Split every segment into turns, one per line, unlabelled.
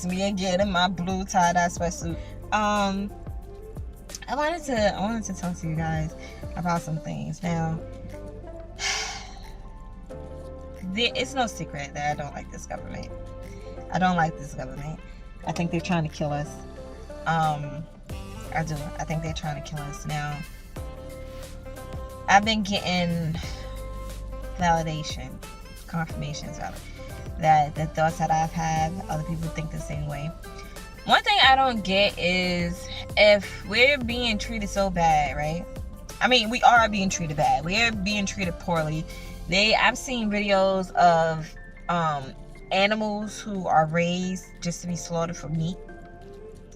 It's me again in my blue tie-dye sweatsuit. I wanted to talk to you guys about some things. Now, it's no secret that I don't like this government. I don't like this government. I think they're trying to kill us. I do. I think they're trying to kill us. Now, I've been getting confirmations rather, that the thoughts that I've had, other people think the same way. One thing I don't get is if we're being treated so bad, right? I mean, we are being treated bad. We're being treated poorly. I've seen videos of animals who are raised just to be slaughtered for meat.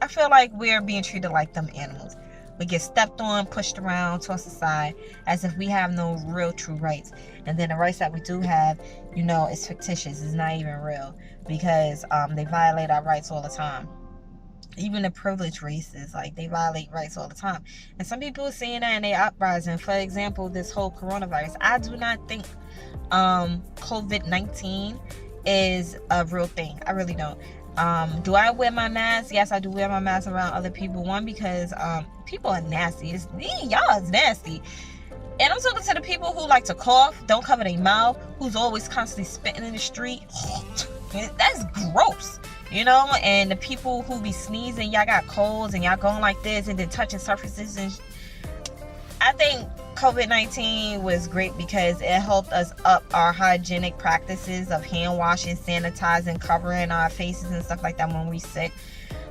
I feel like we're being treated like them animals. We get stepped on, pushed around, tossed aside, as if we have no real true rights. And then the rights that we do have, it's fictitious. It's not even real, because they violate our rights all the time. Even the privileged races, they violate rights all the time. And some people are saying that in their uprising. For example, this whole coronavirus. I do not think COVID-19 is a real thing. I really don't. Do I wear my mask? Yes, I do wear my mask around other people. One, because people are nasty. Y'all is nasty. And I'm talking to the people who like to cough, don't cover their mouth, who's always constantly spitting in the street. That's gross. And the people who be sneezing, y'all got colds and y'all going like this and then touching surfaces. And I think COVID-19 was great because it helped us up our hygienic practices of hand washing, sanitizing, covering our faces and stuff like that when we're sick.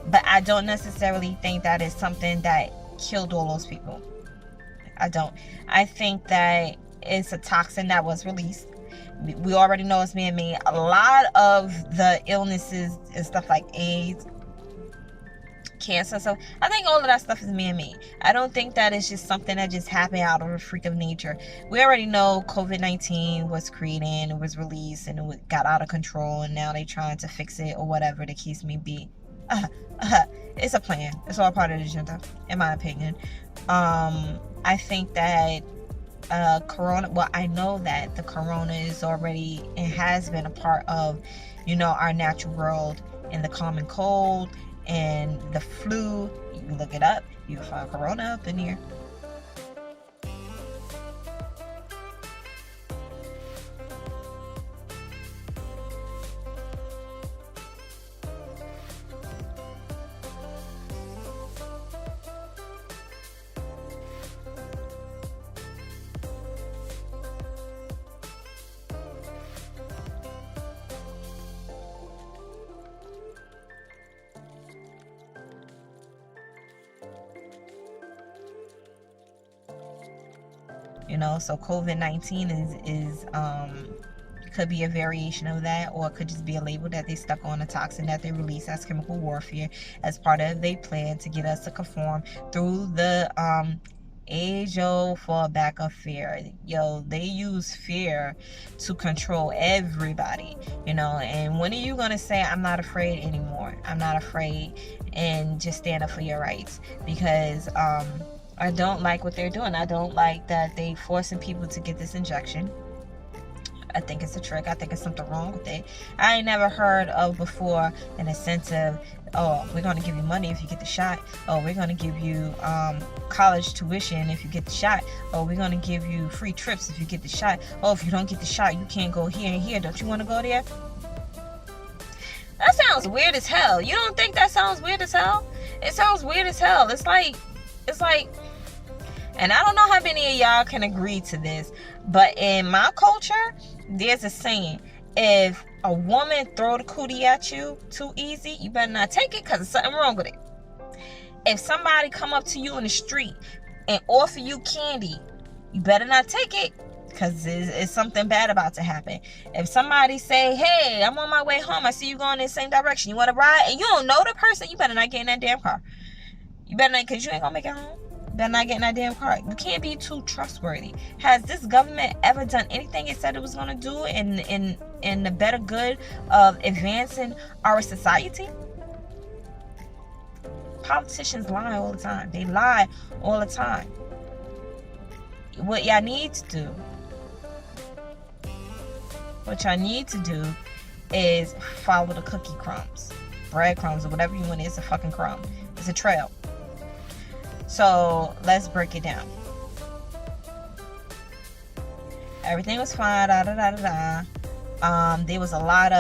But I don't necessarily think that is something that killed all those people. I don't. I think that it's a toxin that was released. We already know it's man-made. A lot of the illnesses and stuff like AIDS, cancer, so I think all of that stuff is man-made. I don't think that it's just something that just happened out of a freak of nature. We already know COVID-19 was created, it was released, and it got out of control, and now they're trying to fix it or whatever the case may be. It's a plan. It's all part of the agenda, in my opinion. I think that corona, well, I know that the corona is already and has been a part of our natural world, and the common cold and the flu. You can look it up, you can find corona up in here. So COVID-19 is could be a variation of that, or it could just be a label that they stuck on a toxin that they release as chemical warfare as part of their plan to get us to conform through the age-old fallback of fear. They use fear to control everybody, and when are you gonna say, I'm not afraid anymore, I'm not afraid, and just stand up for your rights? Because I don't like what they're doing. I don't like that they forcing people to get this injection. I think it's a trick. I think it's something wrong with it. I ain't never heard of before in a sense of, oh, we're going to give you money if you get the shot. Oh, we're going to give you college tuition if you get the shot. Oh, we're going to give you free trips if you get the shot. Oh, if you don't get the shot, you can't go here and here. Don't you want to go there? That sounds weird as hell. You don't think that sounds weird as hell? It sounds weird as hell. It's like, and I don't know how many of y'all can agree to this, but in my culture, there's a saying: if a woman throw the cootie at you too easy, you better not take it, because there's something wrong with it. If somebody come up to you in the street and offer you candy, you better not take it, because it's something bad about to happen. If somebody say, hey, I'm on my way home, I see you going in the same direction, you want to ride, and you don't know the person, you better not get in that damn car. You better not, because you ain't gonna make it home. Better not get in that damn car. You can't be too trustworthy. Has this government ever done anything it said it was going to do in the better good of advancing our society? Politicians lie all the time. They lie all the time. What y'all need to do is follow the cookie crumbs. breadcrumbs or whatever you want. It's a fucking crumb. It's a trail. So let's break it down. Everything was fine. There was a lot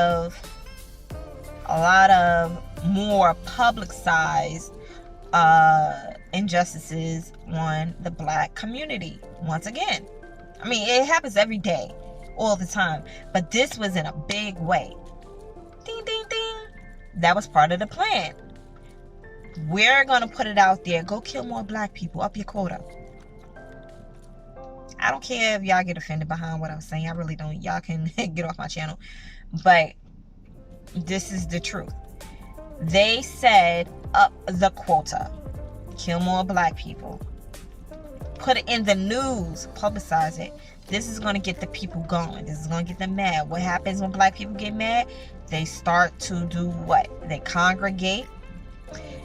of more publicized injustices on the black community. Once again, I mean, it happens every day, all the time, but this was in a big way. Ding, ding, ding. That was part of the plan. We're gonna put it out there. Go kill more black people. Up your quota. I don't care if y'all get offended behind what I'm saying. I really don't. Y'all can get off my channel. But this is the truth. They said up the quota. Kill more black people. Put it in the news. Publicize it. This is going to get the people going. This is going to get them mad. What happens when black people get mad? They start to do what? They congregate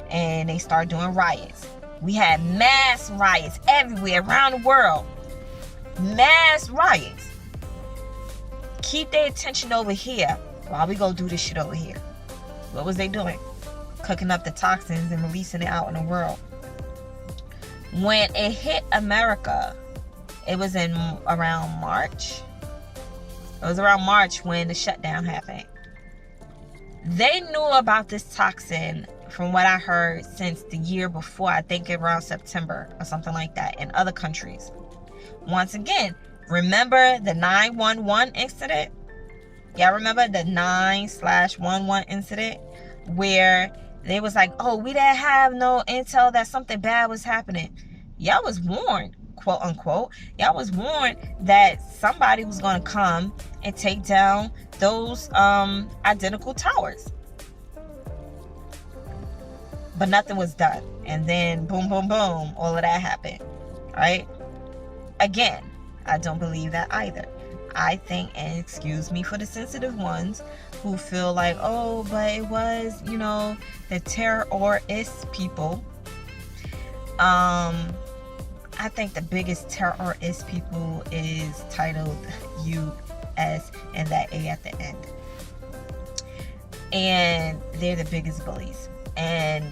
and they start doing riots. We had mass riots everywhere around the world. Mass riots. Keep their attention over here while we go do this shit over here. What was they doing? Cooking up the toxins and releasing it out in the world. When it hit America, it was in around March. It was around March when the shutdown happened. They knew about this toxin, from what I heard, since the year before. I think around September or something like that in other countries. Once again, remember the 911 incident? Y'all remember the 9/11 incident where they was like, oh, we didn't have no intel that something bad was happening. Y'all was warned, quote unquote. Y'all was warned that somebody was going to come and take down those identical towers. But nothing was done. And then boom, boom, boom, all of that happened. Right? Again, I don't believe that either. I think, and excuse me for the sensitive ones who feel like, oh, but it was, the terrorist people. I think the biggest terrorist people is titled U.S. and that A at the end. And they're the biggest bullies. And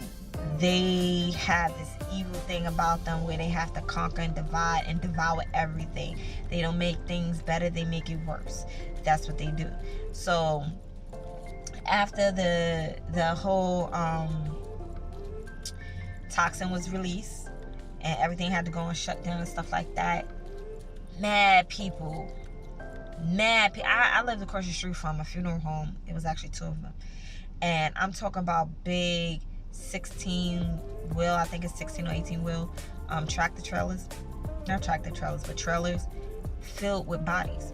they have this evil thing about them where they have to conquer and divide and devour everything. They don't make things better, they make it worse. That's what they do. So after the whole toxin was released and everything had to go and shut down and stuff like that, mad people. I lived across the street from a funeral home. It was actually two of them. And I'm talking about big 16 wheel, I think it's 16 or 18 wheel tractor trailers. Not tractor trailers, but trailers filled with bodies.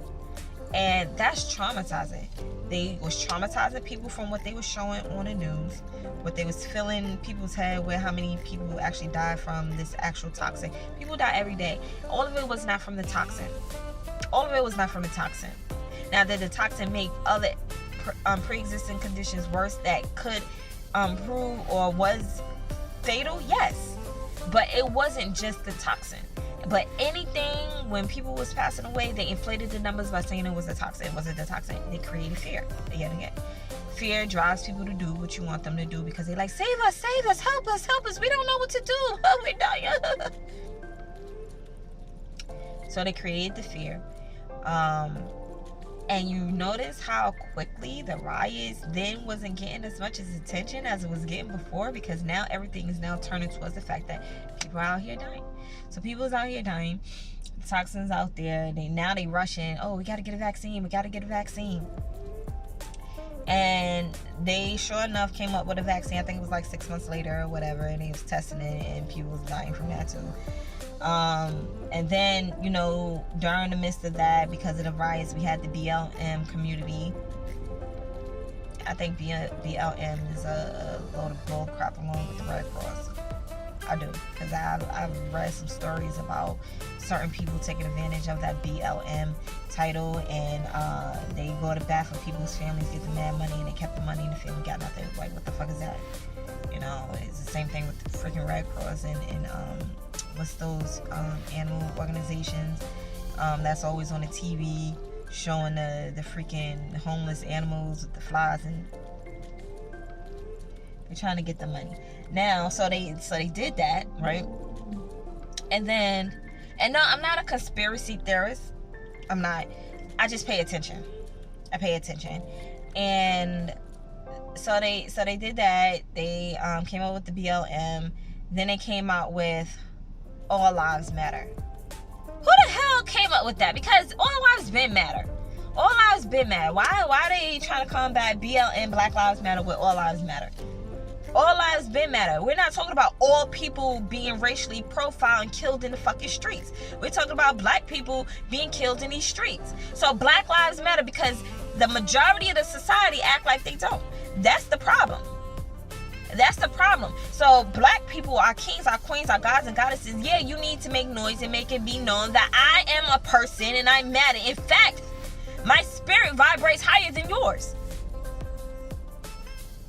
And that's traumatizing. They was traumatizing people from what they was showing on the news, what they was filling people's head with, how many people actually died from this actual toxin. People die every day. All of it was not from the toxin. Now, did the toxin make other pre-existing conditions worse that could prove or was fatal? Yes. But it wasn't just the toxin. But anything, when people was passing away, they inflated the numbers by saying it was a toxin. It wasn't the toxin. They created fear. Yet again. Fear drives people to do what you want them to do because they're like, save us, help us. We don't know what to do. We're dying. So they created the fear. And you notice how quickly the riots then wasn't getting as much as attention as it was getting before, because now everything is now turning towards the fact that people are out here dying. So people's out here dying, toxins out there. They rushing. Oh, we got to get a vaccine. And they sure enough came up with a vaccine. I think it was like 6 months later or whatever, and they was testing it, and people was dying from that too. And then, during the midst of that, because of the riots, we had the BLM community. I think BLM is a load of bull crap along with the Red Cross. I do, because I've read some stories about certain people taking advantage of that BLM title, and they go to bat for people's families, get the mad money, and they kept the money, and the family got nothing. Like, what the fuck is that? It's the same thing with the freaking Red Cross and what's those animal organizations that's always on the TV showing the freaking homeless animals with the flies, and They're trying to get the money. Now, so they did that, right? And then, and no, I'm not a conspiracy theorist. I'm not. I just pay attention. I pay attention. And so they did that. They came out with the BLM. Then they came out with All Lives Matter. Who the hell came up with that? Because all lives been matter. All lives been matter. Why are they trying to combat BLM, Black Lives Matter, with All Lives Matter? All lives been matter. We're not talking about all people being racially profiled and killed in the fucking streets. We're talking about black people being killed in these streets. So Black Lives Matter because the majority of the society act like they don't. That's the problem. That's the problem. So black people are kings, are queens, are gods and goddesses. Yeah, you need to make noise and make it be known that I am a person and I matter. In fact, my spirit vibrates higher than yours.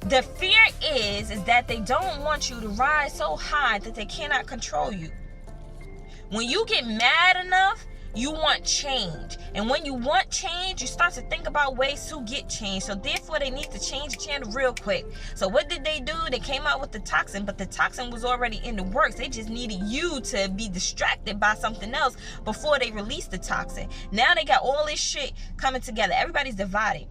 The fear is that they don't want you to rise so high that they cannot control you. When you get mad enough, you want change. And when you want change, you start to think about ways to get change. So therefore, they need to change the channel real quick. So what did they do? They came out with the toxin, but the toxin was already in the works. They just needed you to be distracted by something else before they released the toxin. Now they got all this shit coming together. Everybody's divided.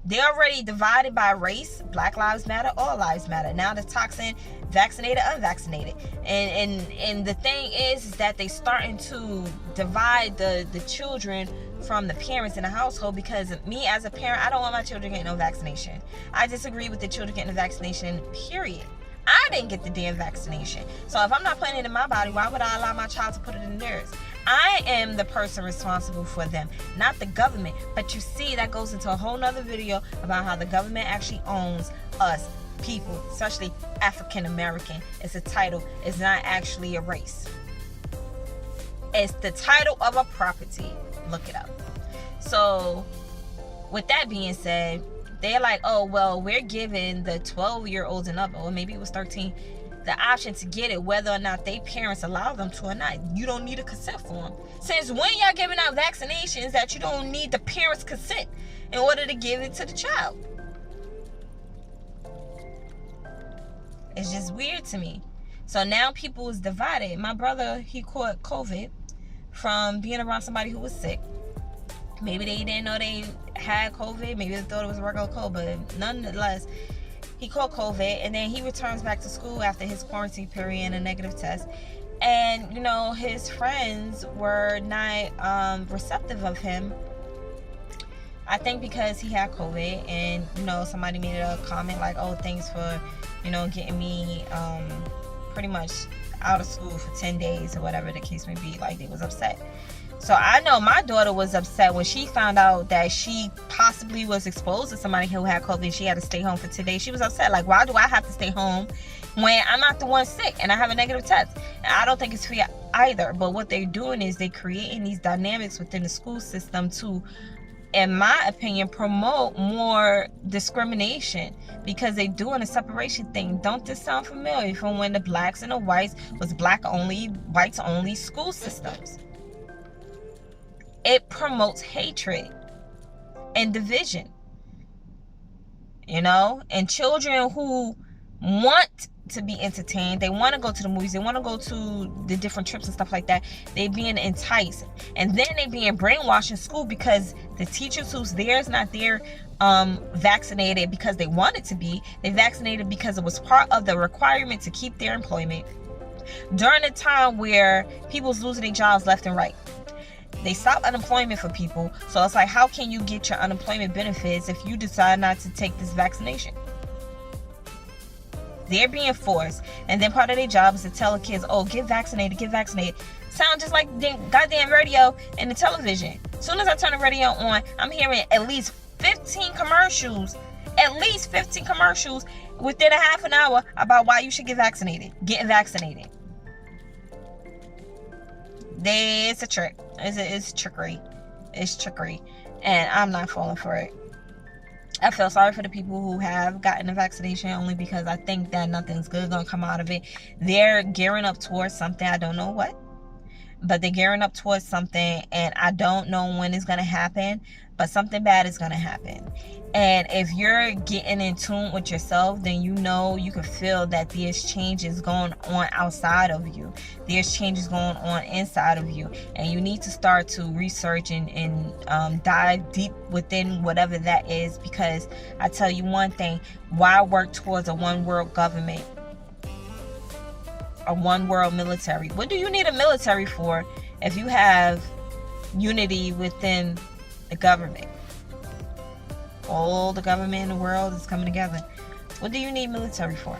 They're already divided by race. Black Lives Matter, All Lives Matter. Now the toxin, vaccinated, unvaccinated. And the thing is that they starting to divide the children from the parents in the household, because me as a parent, I don't want my children getting no vaccination. I disagree with the children getting the vaccination, period. I didn't get the damn vaccination. So if I'm not putting it in my body, why would I allow my child to put it in theirs? I am the person responsible for them, not the government. But you see, that goes into a whole nother video about how the government actually owns us people, especially African American. It's a title. It's not actually a race. It's the title of a property. Look it up. So with that being said, they're like, oh, well, we're giving the 12-year-olds and up, or maybe it was 13, the option to get it, whether or not their parents allow them to or not. You don't need a consent form. Since when y'all giving out vaccinations that you don't need the parents' consent in order to give it to the child? It's just weird to me. So now people is divided. My brother, he caught COVID from being around somebody who was sick. Maybe they didn't know they had COVID. Maybe they thought it was regular cold, but nonetheless, he caught COVID, and then he returns back to school after his quarantine period and a negative test. And, you know, his friends were not receptive of him. I think because he had COVID, and, you know, somebody made a comment like, oh, thanks for, you know, getting me pretty much out of school for 10 days or whatever the case may be. Like, they was upset. So I know my daughter was upset when she found out that she possibly was exposed to somebody who had COVID and she had to stay home for 10 days. She was upset. Like, why do I have to stay home when I'm not the one sick and I have a negative test? And I don't think it's fair either. But what they're doing is they're creating these dynamics within the school system to, in my opinion, promote more discrimination, because they're doing a separation thing. Don't this sound familiar from when the blacks and the whites was black only, whites only school systems? It promotes hatred and division, you know, and children who want to be entertained, they want to go to the movies, they want to go to the different trips and stuff like that, they being enticed, and then they being brainwashed in school because the teachers who's there is not there vaccinated because they wanted to be. They vaccinated because it was part of the requirement to keep their employment during a time where people's losing their jobs left and right. They stop unemployment for people. So it's like, how can you get your unemployment benefits if you decide not to take this vaccination? They're being forced. And then part of their job is to tell the kids, oh, get vaccinated, get vaccinated. Sound just like the goddamn radio and the television. As soon as I turn the radio on, I'm hearing at least 15 commercials. At least 15 commercials within a half an hour about why you should get vaccinated. Getting vaccinated. It's a trick. It's trickery. It's trickery. And I'm not falling for it. I feel sorry for the people who have gotten the vaccination, only because I think that nothing's good going to come out of it. They're gearing up towards something. I don't know what. but they're gearing up towards something, and I don't know when it's going to happen, but something bad is going to happen. And if you're getting in tune with yourself, then you know, you can feel that there's changes going on outside of you. There's changes going on inside of you. And you need to start to research and dive deep within whatever that is. Because I tell you one thing, why work towards a one world government? A one world military? What do you need a military for if you have unity within the government? All the government in the world is coming together. What do you need military for?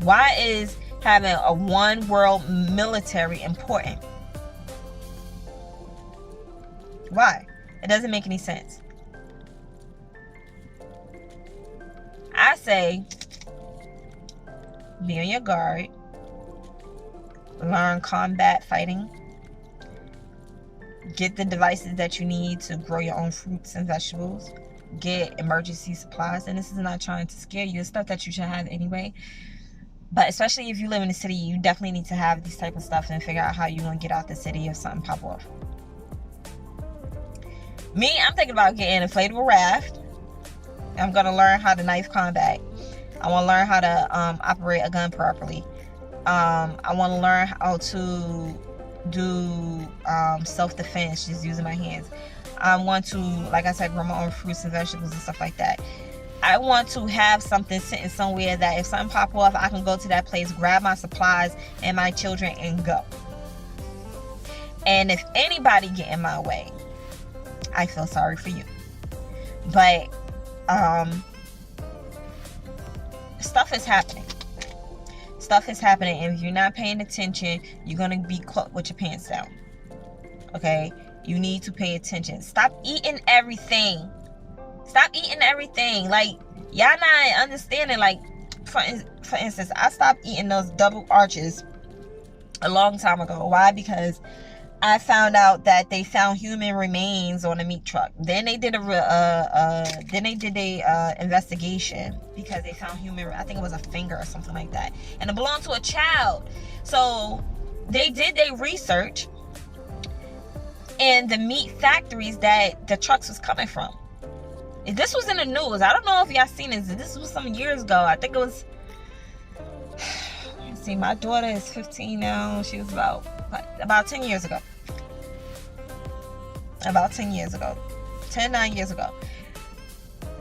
Why is having a one world military important? Why? It doesn't make any sense. I say, be on your guard. Learn combat fighting. Get the devices that you need to grow your own fruits and vegetables. Get emergency supplies. And this is not trying to scare you. It's stuff that you should have anyway. But especially if you live in the city, you definitely need to have this type of stuff and figure out how you're going to get out the city if something pop off. Me, I'm thinking about getting an inflatable raft. I'm going to learn how to knife combat. I want to learn how to operate a gun properly. I want to learn how to do self-defense, just using my hands. I want to, like I said, grow my own fruits and vegetables and stuff like that. I want to have something sitting somewhere that if something pop off, I can go to that place, grab my supplies and my children and go. And if anybody get in my way, I feel sorry for you. But stuff is happening. Stuff is happening, and if you're not paying attention, you're gonna be caught with your pants down. Okay? You need to pay attention. Stop eating everything. Stop eating everything. Like, y'all not understanding. Like, for instance, I stopped eating those double arches a long time ago. Why? Because I found out that they found human remains on a meat truck. Then they did a investigation because they found human. I think it was a finger or something like that, and it belonged to a child. So they did their research in the meat factories that the trucks was coming from. This was in the news. I don't know if y'all seen this. This was some years ago. I think it was. Let's see, my daughter is 15 now. She was about 10 years ago. About 10 years ago. 9 years ago.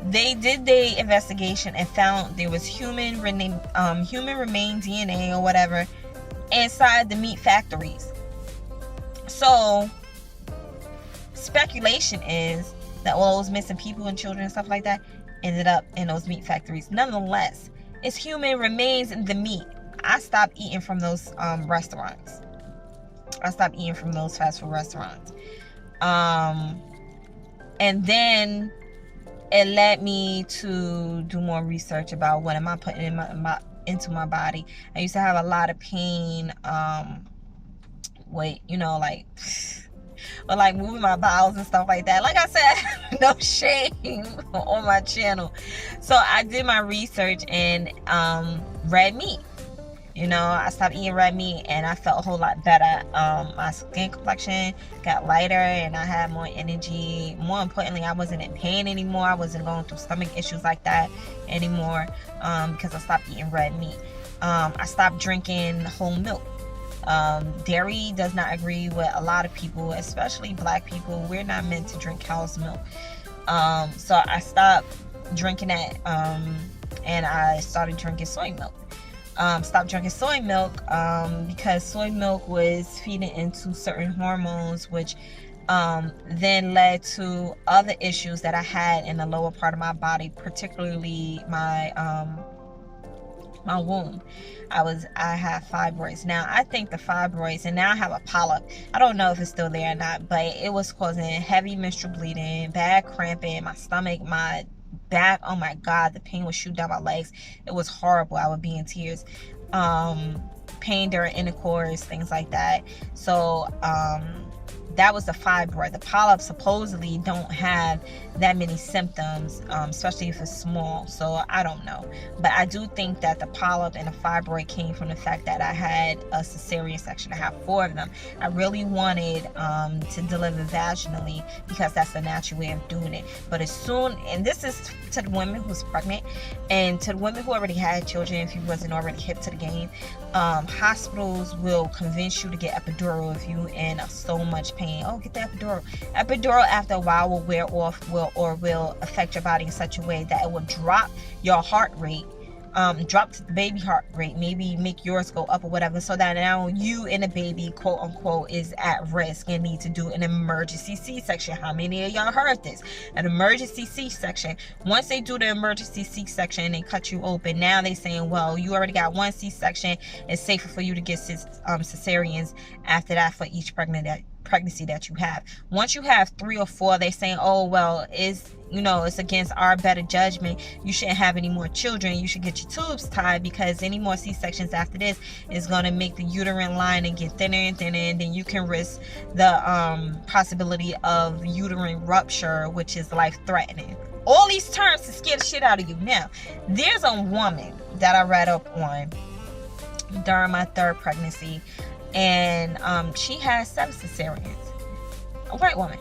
They did the investigation and found there was human remain DNA or whatever inside the meat factories. So speculation is that all those missing people and children and stuff like that ended up in those meat factories. Nonetheless, it's human remains in the meat. I stopped eating from those restaurants. I stopped eating from those fast food restaurants. And then it led me to do more research about what am I putting in into my body. I used to have a lot of pain, like moving my bowels and stuff like that. Like I said, no shame on my channel. So I did my research and red meat. I stopped eating red meat and I felt a whole lot better. My skin complexion got lighter and I had more energy. More importantly, I wasn't in pain anymore. I wasn't going through stomach issues like that anymore because I stopped eating red meat. I stopped drinking whole milk. Dairy does not agree with a lot of people, especially black people. We're not meant to drink cow's milk. So I stopped drinking that and I started drinking soy milk. Stopped drinking soy milk because soy milk was feeding into certain hormones, which then led to other issues that I had in the lower part of my body, particularly my womb. I have fibroids. Now I think the fibroids, and now I have a polyp. I don't know if it's still there or not, but it was causing heavy menstrual bleeding, bad cramping, my stomach, my back. Oh my God, the pain would shoot down my legs. It was horrible. I would be in tears. Pain during intercourse, things like that. So that was the fibroid. The polyp supposedly don't have that many symptoms, especially if it's small. So I don't know, but I do think that the polyp and the fibroid came from the fact that I had a cesarean section. I have 4 of them. I really wanted to deliver vaginally because that's the natural way of doing it. But as soon, and this is to the women who's pregnant and to the women who already had children, if you wasn't already hip to the game, hospitals will convince you to get epidural if you in so much pain. Oh, get the epidural. Epidural after a while will wear off, will affect your body in such a way that it will drop your heart rate, drop the baby heart rate, maybe make yours go up or whatever, so that now you and the baby, quote unquote, is at risk and need to do an emergency C-section. How many of y'all heard this? An emergency C-section. Once they do the emergency C-section and they cut you open, now they saying, well, you already got 1 C-section. It's safer for you to get cesareans after that for each pregnancy that you have. Once you have 3 or 4, they saying, oh, well, it's against our better judgment. You shouldn't have any more children. You should get your tubes tied, because any more C-sections after this is going to make the uterine lining get thinner and thinner, and then you can risk the possibility of uterine rupture, which is life-threatening. All these terms to scare the shit out of you. Now, there's a woman that I read up on during my 3rd pregnancy, and she had 7 cesareans. A white woman.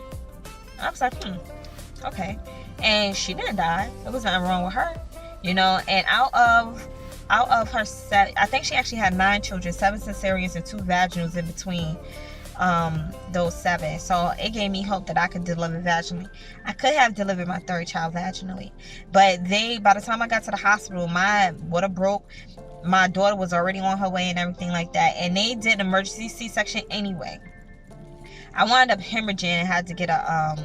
I was like, okay. And she didn't die. There was nothing wrong with her, and out of her 7, I think she actually had 9 children, 7 cesareans and 2 vaginals in between those 7. So it gave me hope that I could deliver vaginally. I could have delivered my 3rd child vaginally, but by the time I got to the hospital, my water broke. My daughter was already on her way and everything like that, and they did an emergency C-section anyway. I wound up hemorrhaging and had to get a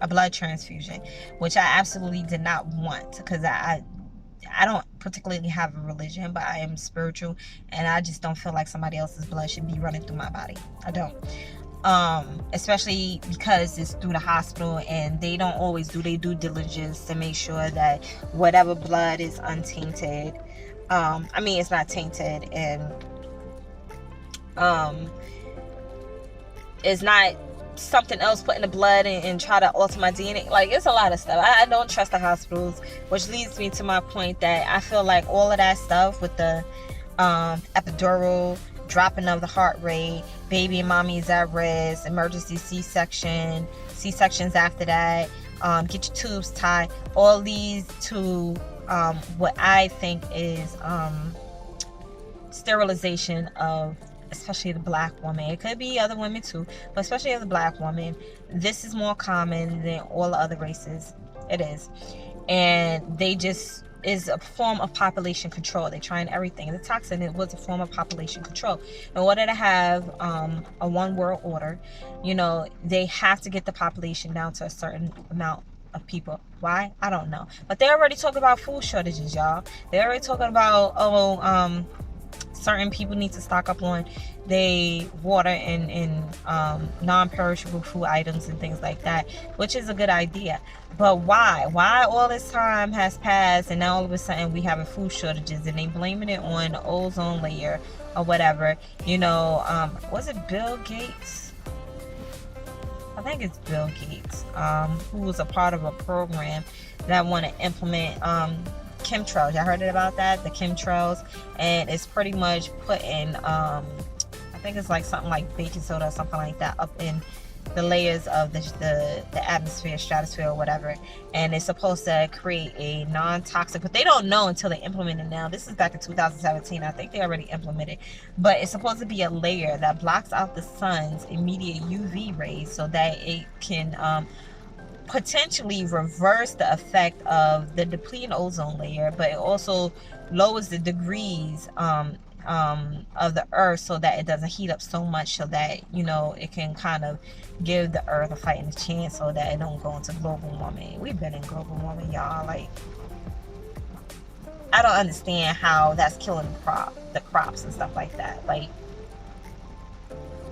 blood transfusion, which I absolutely did not want, because I don't particularly have a religion, but I am spiritual, and I just don't feel like somebody else's blood should be running through my body. I don't. Especially because it's through the hospital, and they don't always do their due diligence to make sure that whatever blood is untainted. It's not tainted, and it's not something else put in the blood and try to alter my DNA. Like, it's a lot of stuff. I don't trust the hospitals, which leads me to my point that I feel like all of that stuff with the epidural, dropping of the heart rate, baby and mommy is at risk, emergency C-sections after that, get your tubes tied, all these to what I think is sterilization of, especially the black woman. It could be other women too, but especially the black woman. This is more common than all the other races. It is. And they just is a form of population control. They're trying everything. The toxin, it was a form of population control. In order to have a one world order, they have to get the population down to a certain amount of people. Why? I don't know. But they're already talking about food shortages, y'all. They're already talking about, certain people need to stock up on their water and non-perishable food items and things like that, which is a good idea. But why all this time has passed and now all of a sudden we having food shortages, and they blaming it on the ozone layer or whatever? Was it Bill Gates? I think it's Bill Gates, who was a part of a program that want to implement chemtrails. Y'all heard about that? The chemtrails, and it's pretty much putting I think it's like something like baking soda or something like that up in the layers of the atmosphere, stratosphere or whatever, and it's supposed to create a non-toxic, but they don't know until they implement it now. This is back in 2017. I think they already implemented, but it's supposed to be a layer that blocks out the sun's immediate UV rays so that it can potentially reverse the effect of the depleting ozone layer, but it also lowers the degrees of the earth so that it doesn't heat up so much, so that it can kind of give the earth a fighting chance so that it don't go into global warming. We've been in global warming, y'all. Like, I don't understand how that's killing the crops and stuff like that. Like,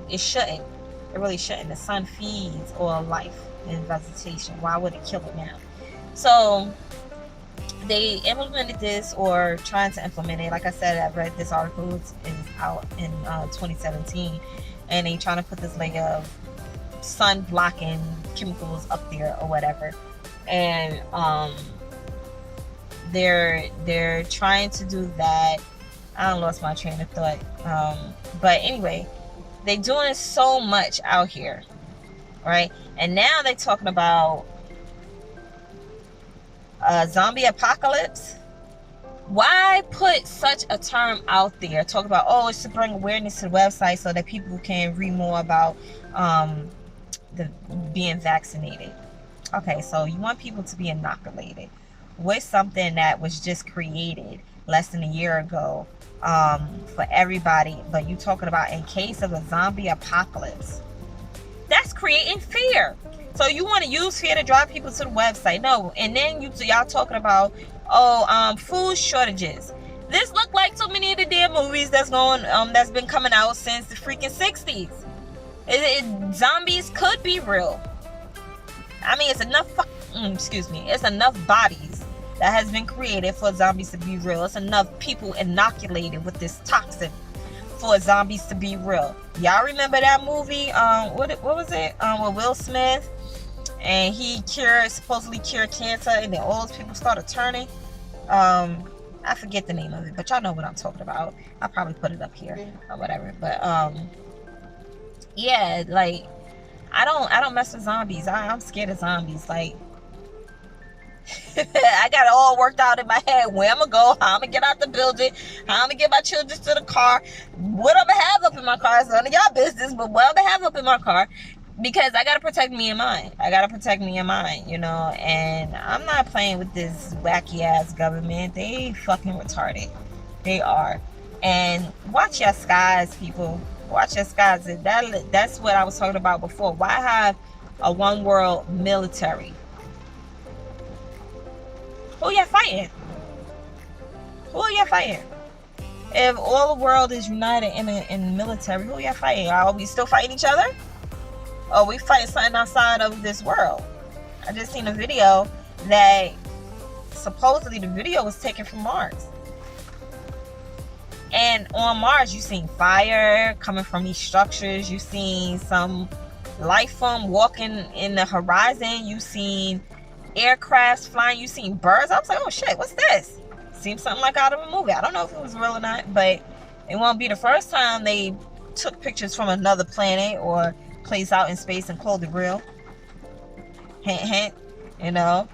it shouldn't. It really shouldn't. The sun feeds all life and vegetation. Why would it kill it now? So they implemented this, or trying to implement it. Like I said, I read this article is out in 2017, and they trying to put this layer of sun blocking chemicals up there or whatever, and they're trying to do that. I don't lost my train of thought. But anyway, they doing so much out here, right? And now they're talking about zombie apocalypse. Why put such a term out there? Talk about, oh, it's to bring awareness to the website so that people can read more about the being vaccinated. Okay, so you want people to be inoculated with something that was just created less than a year ago for everybody, but you talking about in case of a zombie apocalypse. That's creating fear. So you want to use fear to drive people to the website. No, and then y'all talking about, food shortages. This look like so many of the damn movies that's been coming out since the freaking 60s. Zombies could be real. I mean, it's enough bodies that has been created for zombies to be real. It's enough people inoculated with this toxin for zombies to be real. Y'all remember that movie? What was it? With Will Smith, and he supposedly cured cancer, and then all those people started turning. I forget the name of it, but y'all know what I'm talking about. I'll probably put it up here or whatever. But yeah, like I don't mess with zombies. I'm scared of zombies. Like I got it all worked out in my head. Where I'm gonna go, how I'm gonna get out the building, how I'm gonna get my children to the car, what I'm gonna have up in my car is none of y'all business, but what I'm gonna have up in my car, because I gotta protect me and mine. You know, and I'm not playing with this wacky ass government. They fucking retarded. They are. And watch your skies, people. Watch your skies. That's what I was talking about before. Why have a one world military? Who you fighting? If all the world is united in the military, who you fighting? Are we still fighting each other? Or we fighting something outside of this world? I just seen a video that supposedly the video was taken from Mars. And on Mars, you seen fire coming from these structures. You seen some life form walking in the horizon. You seen aircrafts flying. You seen birds. I was like, oh shit, what's this? Seems something like out of a movie. I don't know if it was real or not, but it won't be the first time they took pictures from another planet or place out in space and called it real. Hint, hint. You know,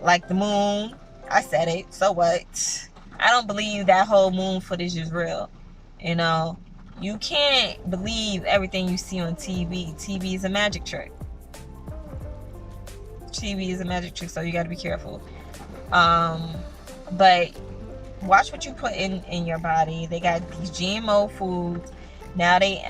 like the moon. I said it. So what? I don't believe that whole moon footage is real. You know, you can't believe everything you see on TV. TV is a magic trick. So you got to be careful. But watch what you put in your body. They got these GMO foods. Now they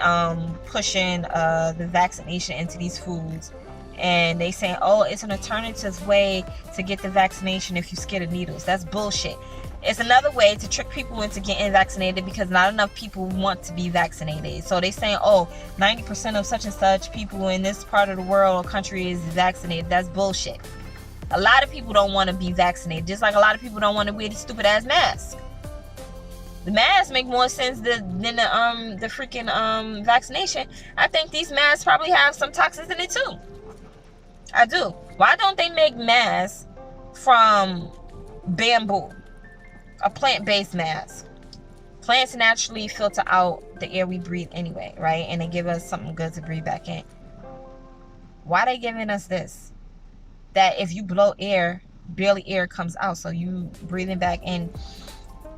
pushing the vaccination into these foods. And they saying, oh, it's an alternative way to get the vaccination if you're scared of needles. That's bullshit. It's another way to trick people into getting vaccinated because not enough people want to be vaccinated. So they saying, oh, 90% of such and such people in this part of the world or country is vaccinated. That's bullshit. A lot of people don't want to be vaccinated, just like a lot of people don't want to wear these stupid ass masks. The masks make more sense than the freaking vaccination. I think these masks probably have some toxins in it too. I do. Why don't they make masks from bamboo? A plant-based mask. Plants naturally filter out the air we breathe anyway, right? And they give us something good to breathe back in. Why are they giving us this? That if you blow air, barely air comes out, so you breathing back in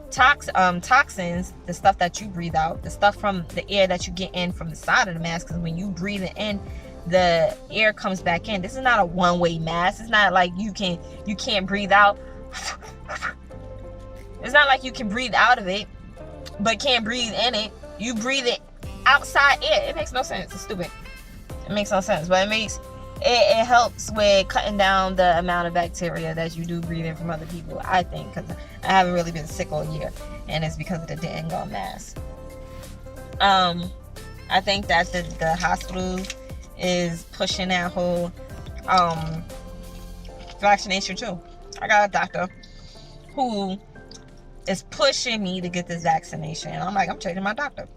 toxins, the stuff that you breathe out, the stuff from the air that you get in from the side of the mask, because when you breathe it in, the air comes back in. This is not a one-way mask. It's not like you can't breathe out. It's not like you can breathe out of it, but can't breathe in it. You breathe it outside air. It makes no sense. It's stupid. It makes no sense, but it helps with cutting down the amount of bacteria that you do breathe in from other people, I think, because I haven't really been sick all year, and it's because of the dang mask. I think that the hospital is pushing that whole vaccination too. I got a doctor who is pushing me to get this vaccination. I'm like, I'm changing my doctor.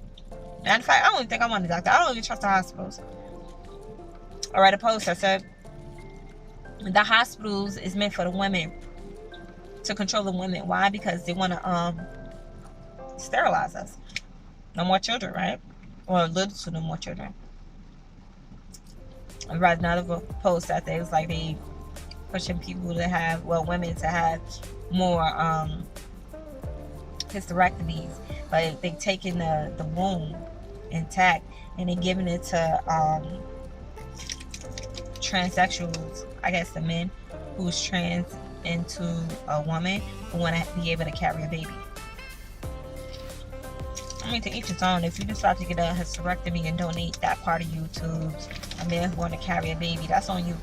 Matter of fact, I don't even think I want a doctor. I don't even trust the hospitals. I read a post that said the hospitals is meant for the women, to control the women. Why? Because they want to sterilize us. No more children, right? Or little to no more children. I read another post that they was like they pushing people to have, well, women to have more hysterectomies, but they taking the womb intact and they giving it to transsexuals, I guess the men who's trans into a woman who want to be able to carry a baby. I mean, to each its own. If you decide to get a hysterectomy and donate that part of you to a man who want to carry a baby, that's on you.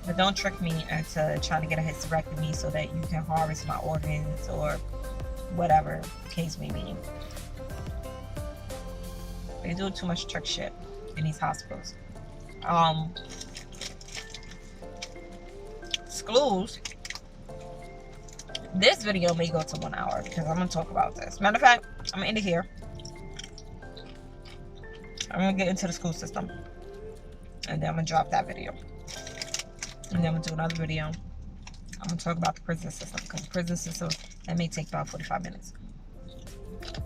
But don't trick me into trying to get a hysterectomy so that you can harvest my organs or whatever the case may be. They do too much trick shit in these hospitals. Schools. This video may go to 1 hour because I'm gonna talk about this. Matter of fact, I'm gonna end it here. I'm gonna get into the school system, and then I'm gonna drop that video, and then I'm gonna do another video. I'm gonna talk about the prison system, because the prison system, that may take about 45 minutes.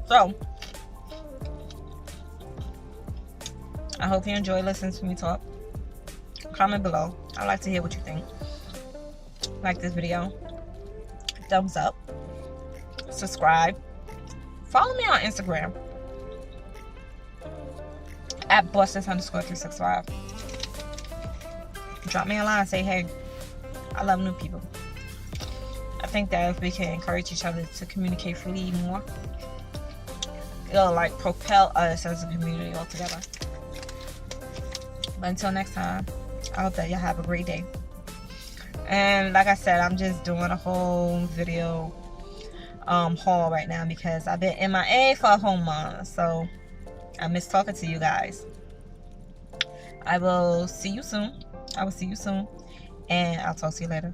So I hope you enjoy listening to me talk. Comment below. I'd like to hear what you think. Like this video, thumbs up, subscribe, follow me on Instagram at Busters_365. Drop me a line, say hey, I love new people. I think that if we can encourage each other to communicate freely more, it'll like propel us as a community altogether. But until next time, I hope that y'all have a great day. And like I said, I'm just doing a whole video haul right now because I've been MIA for a whole month. So I miss talking to you guys. I will see you soon. And I'll talk to you later.